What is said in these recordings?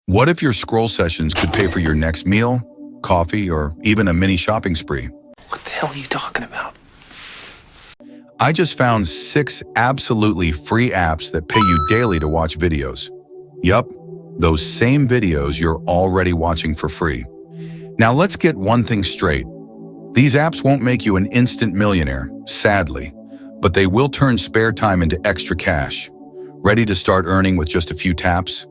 What if your scroll sessions could pay for your next meal, coffee, or even a mini shopping spree? What the hell are you talking about? I just found 6 absolutely free apps that pay you daily to watch videos. Yup, those same videos you're already watching for free. Now let's get one thing straight. These apps won't make you an instant millionaire, sadly, but they will turn spare time into extra cash. Ready to start earning with just a few taps?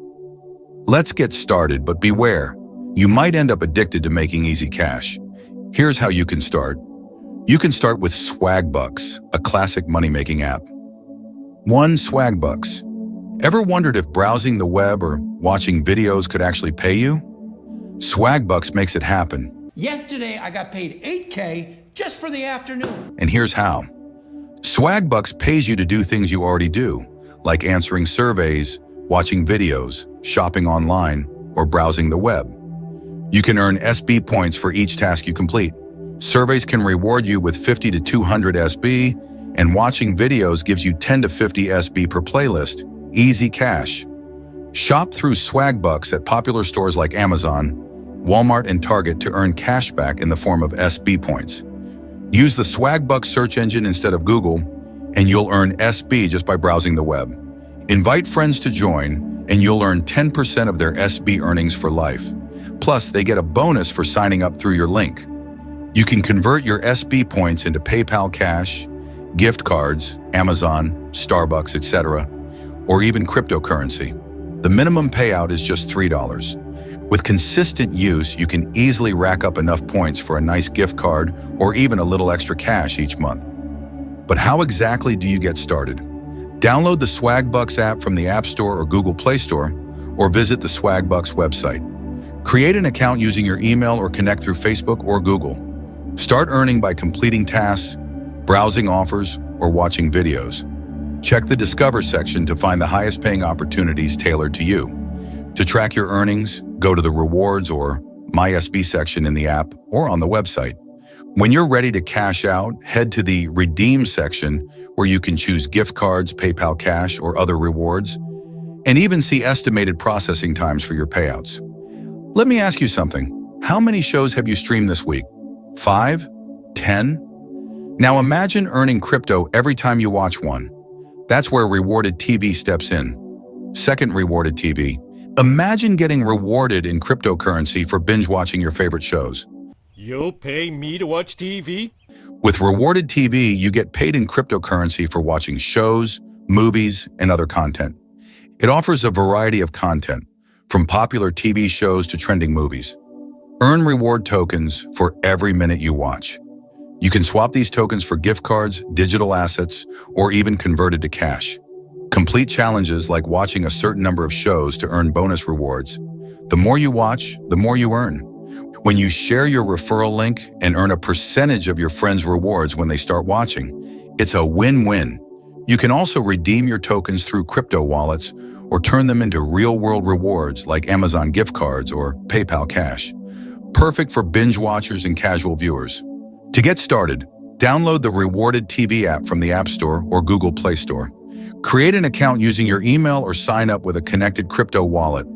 Let's get started, but beware. You might end up addicted to making easy cash. Here's how you can start. You can start with Swagbucks, a classic money-making app. 1. Swagbucks. Ever wondered if browsing the web or watching videos could actually pay you? Swagbucks makes it happen. Yesterday, I got paid $8K just for the afternoon. And here's how. Swagbucks pays you to do things you already do, like answering surveys, watching videos, shopping online, or browsing the web. You can earn SB points for each task you complete. Surveys can reward you with 50 to 200 SB, and watching videos gives you 10 to 50 SB per playlist. Easy cash. Shop through Swagbucks at popular stores like Amazon, Walmart, and Target to earn cash back in the form of SB points. Use the Swagbucks search engine instead of Google, and you'll earn SB just by browsing the web. Invite friends to join, and you'll earn 10% of their SB earnings for life. Plus, they get a bonus for signing up through your link. You can convert your SB points into PayPal cash, gift cards, Amazon, Starbucks, etc., or even cryptocurrency. The minimum payout is just $3. With consistent use, you can easily rack up enough points for a nice gift card or even a little extra cash each month. But how exactly do you get started? Download the Swagbucks app from the App Store or Google Play Store, or visit the Swagbucks website. Create an account using your email or connect through Facebook or Google. Start earning by completing tasks, browsing offers, or watching videos. Check the Discover section to find the highest paying opportunities tailored to you. To track your earnings, go to the Rewards or My SB section in the app or on the website. When you're ready to cash out, head to the Redeem section where you can choose gift cards, PayPal cash, or other rewards, and even see estimated processing times for your payouts. Let me ask you something. How many shows have you streamed this week? 5? 10? Now imagine earning crypto every time you watch one. That's where Rewarded TV steps in. Second, Rewarded TV. Imagine getting rewarded in cryptocurrency for binge watching your favorite shows. You'll pay me to watch TV? With Rewarded TV, you get paid in cryptocurrency for watching shows, movies, and other content. It offers a variety of content, from popular TV shows to trending movies. Earn reward tokens for every minute you watch. You can swap these tokens for gift cards, digital assets, or even convert it to cash. Complete challenges like watching a certain number of shows to earn bonus rewards. The more you watch, the more you earn. When you share your referral link and earn a percentage of your friends' rewards when they start watching, it's a win-win. You can also redeem your tokens through crypto wallets or turn them into real-world rewards like Amazon gift cards or PayPal cash. Perfect for binge watchers and casual viewers. To get started, download the Rewarded TV app from the App Store or Google Play Store. Create an account using your email or sign up with a connected crypto wallet.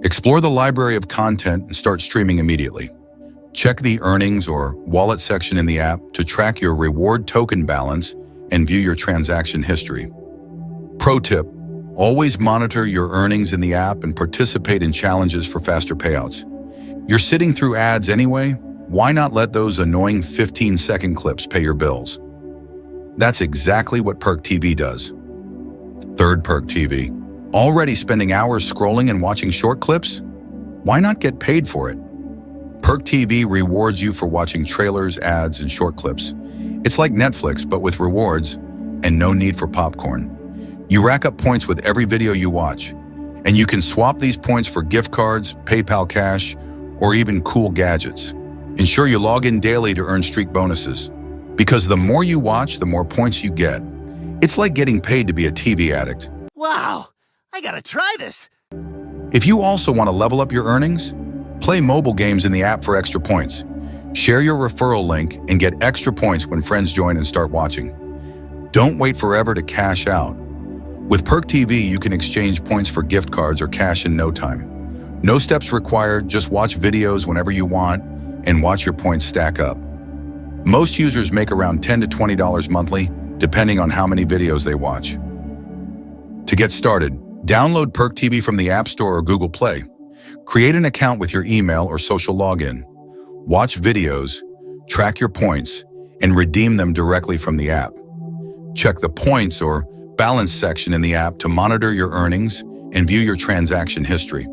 Explore the library of content and start streaming immediately. Check the earnings or wallet section in the app to track your reward token balance and view your transaction history. Pro tip, always monitor your earnings in the app and participate in challenges for faster payouts. You're sitting through ads anyway, why not let those annoying 15-second clips pay your bills? That's exactly what Perk TV does. Third, Perk TV. Already spending hours scrolling and watching short clips? Why not get paid for it? Perk TV rewards you for watching trailers, ads, and short clips. It's like Netflix, but with rewards and no need for popcorn. You rack up points with every video you watch, and you can swap these points for gift cards, PayPal cash, or even cool gadgets. Ensure you log in daily to earn streak bonuses. Because the more you watch, the more points you get. It's like getting paid to be a TV addict. Wow, I gotta try this. If you also want to level up your earnings, play mobile games in the app for extra points. Share your referral link and get extra points when friends join and start watching. Don't wait forever to cash out. With Perk TV, you can exchange points for gift cards or cash in no time. No steps required, just watch videos whenever you want and watch your points stack up. Most users make around $10 to $20 monthly, depending on how many videos they watch. To get started, download Perk TV from the App Store or Google Play. Create an account with your email or social login. Watch videos, track your points, and redeem them directly from the app. Check the points or balance section in the app to monitor your earnings and view your transaction history.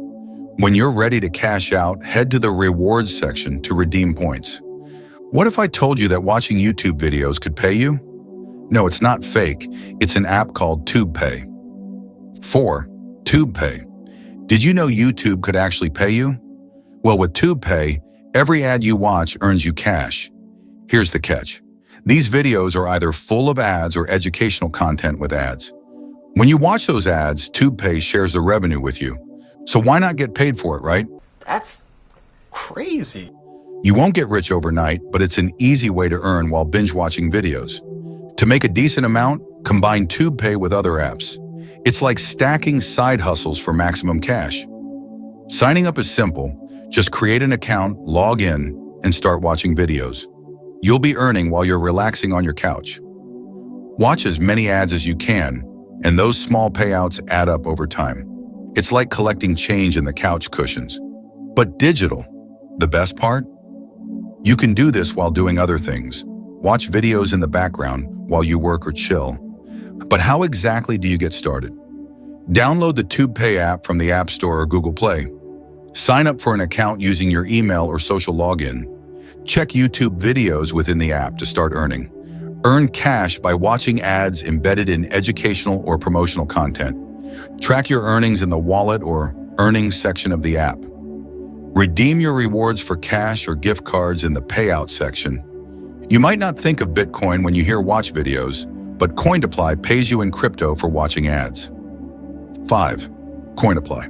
When you're ready to cash out, head to the rewards section to redeem points. What if I told you that watching YouTube videos could pay you? No, it's not fake. It's an app called TubePay. 4. TubePay. Did you know YouTube could actually pay you? Well, with TubePay, every ad you watch earns you cash. Here's the catch. These videos are either full of ads or educational content with ads. When you watch those ads, TubePay shares the revenue with you. So why not get paid for it, right? That's crazy. You won't get rich overnight, but it's an easy way to earn while binge watching videos. To make a decent amount, combine TubePay with other apps. It's like stacking side hustles for maximum cash. Signing up is simple. Just create an account, log in, and start watching videos. You'll be earning while you're relaxing on your couch. Watch as many ads as you can, and those small payouts add up over time. It's like collecting change in the couch cushions. But digital. The best part? You can do this while doing other things. Watch videos in the background while you work or chill. But how exactly do you get started? Download the TubePay app from the App Store or Google Play. Sign up for an account using your email or social login. Check YouTube videos within the app to start earning. Earn cash by watching ads embedded in educational or promotional content. Track your earnings in the wallet or earnings section of the app. Redeem your rewards for cash or gift cards in the payout section. You might not think of Bitcoin when you hear watch videos, but Cointiply pays you in crypto for watching ads. 5. Cointiply.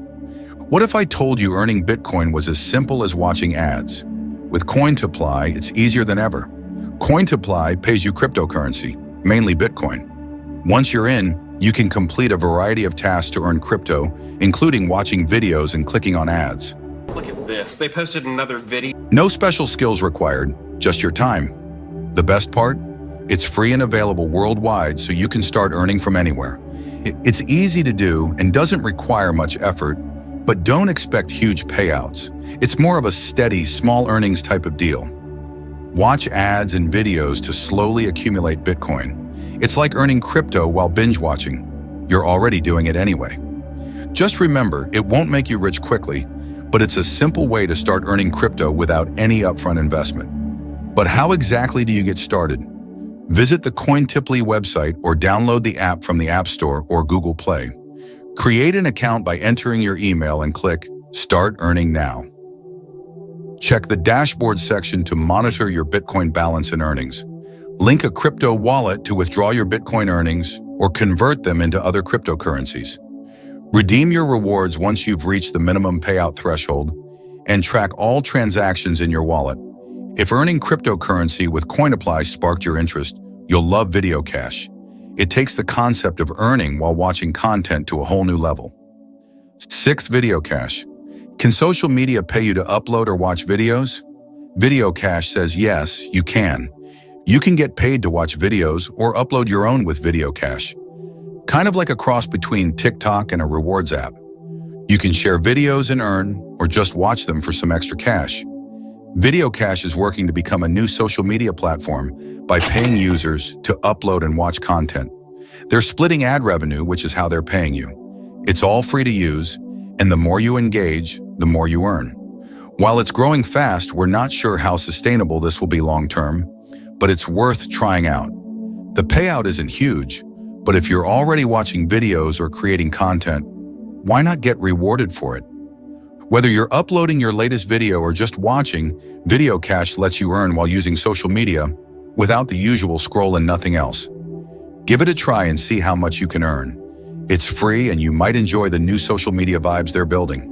What if I told you earning Bitcoin was as simple as watching ads? With Cointiply, it's easier than ever. Cointiply pays you cryptocurrency, mainly Bitcoin. Once you're in, you can complete a variety of tasks to earn crypto, including watching videos and clicking on ads. Look at this. They posted another video. No special skills required, just your time. The best part? It's free and available worldwide, so you can start earning from anywhere. It's easy to do and doesn't require much effort, but don't expect huge payouts. It's more of a steady, small earnings type of deal. Watch ads and videos to slowly accumulate Bitcoin. It's like earning crypto while binge watching. You're already doing it anyway. Just remember, it won't make you rich quickly, but it's a simple way to start earning crypto without any upfront investment. But how exactly do you get started? Visit the Cointiply website or download the app from the App Store or Google Play. Create an account by entering your email and click Start Earning Now. Check the dashboard section to monitor your Bitcoin balance and earnings. Link a crypto wallet to withdraw your Bitcoin earnings or convert them into other cryptocurrencies. Redeem your rewards once you've reached the minimum payout threshold and track all transactions in your wallet. If earning cryptocurrency with Cointiply sparked your interest, you'll love Video Cash. It takes the concept of earning while watching content to a whole new level. 6. Video Cash. Can social media pay you to upload or watch videos? Video Cash says yes, you can. You can get paid to watch videos or upload your own with Video Cash. Kind of like a cross between TikTok and a rewards app. You can share videos and earn, or just watch them for some extra cash. Video Cash is working to become a new social media platform by paying users to upload and watch content. They're splitting ad revenue, which is how they're paying you. It's all free to use, and the more you engage, the more you earn. While it's growing fast, we're not sure how sustainable this will be long-term, but it's worth trying out. The payout isn't huge, but if you're already watching videos or creating content, why not get rewarded for it? Whether you're uploading your latest video or just watching, Video Cash lets you earn while using social media without the usual scroll and nothing else. Give it a try and see how much you can earn. It's free and you might enjoy the new social media vibes they're building.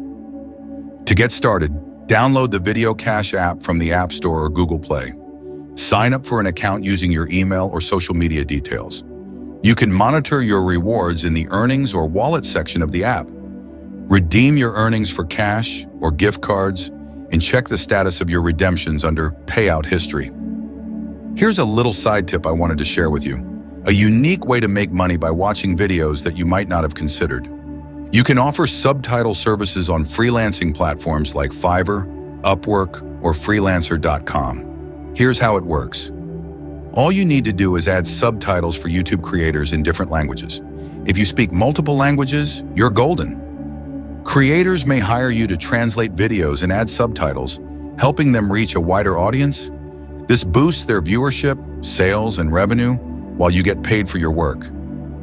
To get started, download the Video Cash app from the App Store or Google Play. Sign up for an account using your email or social media details. You can monitor your rewards in the earnings or wallet section of the app. Redeem your earnings for cash or gift cards and check the status of your redemptions under Payout History. Here's a little side tip I wanted to share with you. A unique way to make money by watching videos that you might not have considered. You can offer subtitle services on freelancing platforms like Fiverr, Upwork, or freelancer.com. Here's how it works. All you need to do is add subtitles for YouTube creators in different languages. If you speak multiple languages, you're golden. Creators may hire you to translate videos and add subtitles, helping them reach a wider audience. This boosts their viewership, sales, and revenue while you get paid for your work.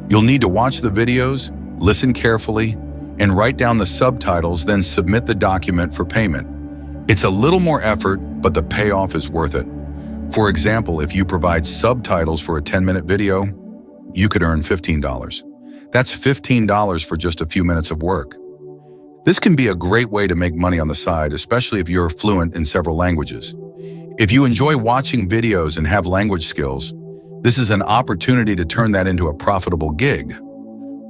You'll need to watch the videos, listen carefully, and write down the subtitles, then submit the document for payment. It's a little more effort, but the payoff is worth it. For example, if you provide subtitles for a 10-minute video, you could earn $15. That's $15 for just a few minutes of work. This can be a great way to make money on the side, especially if you're fluent in several languages. If you enjoy watching videos and have language skills, this is an opportunity to turn that into a profitable gig.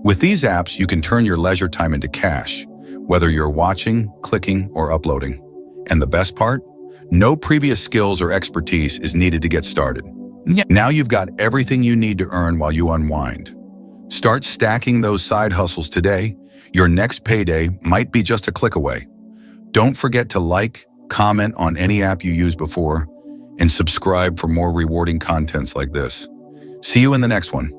With these apps, you can turn your leisure time into cash, whether you're watching, clicking, or uploading. And the best part? No previous skills or expertise is needed to get started. Now you've got everything you need to earn while you unwind. Start stacking those side hustles today. Your next payday might be just a click away. Don't forget to like, comment on any app you used before, and subscribe for more rewarding contents like this. See you in the next one.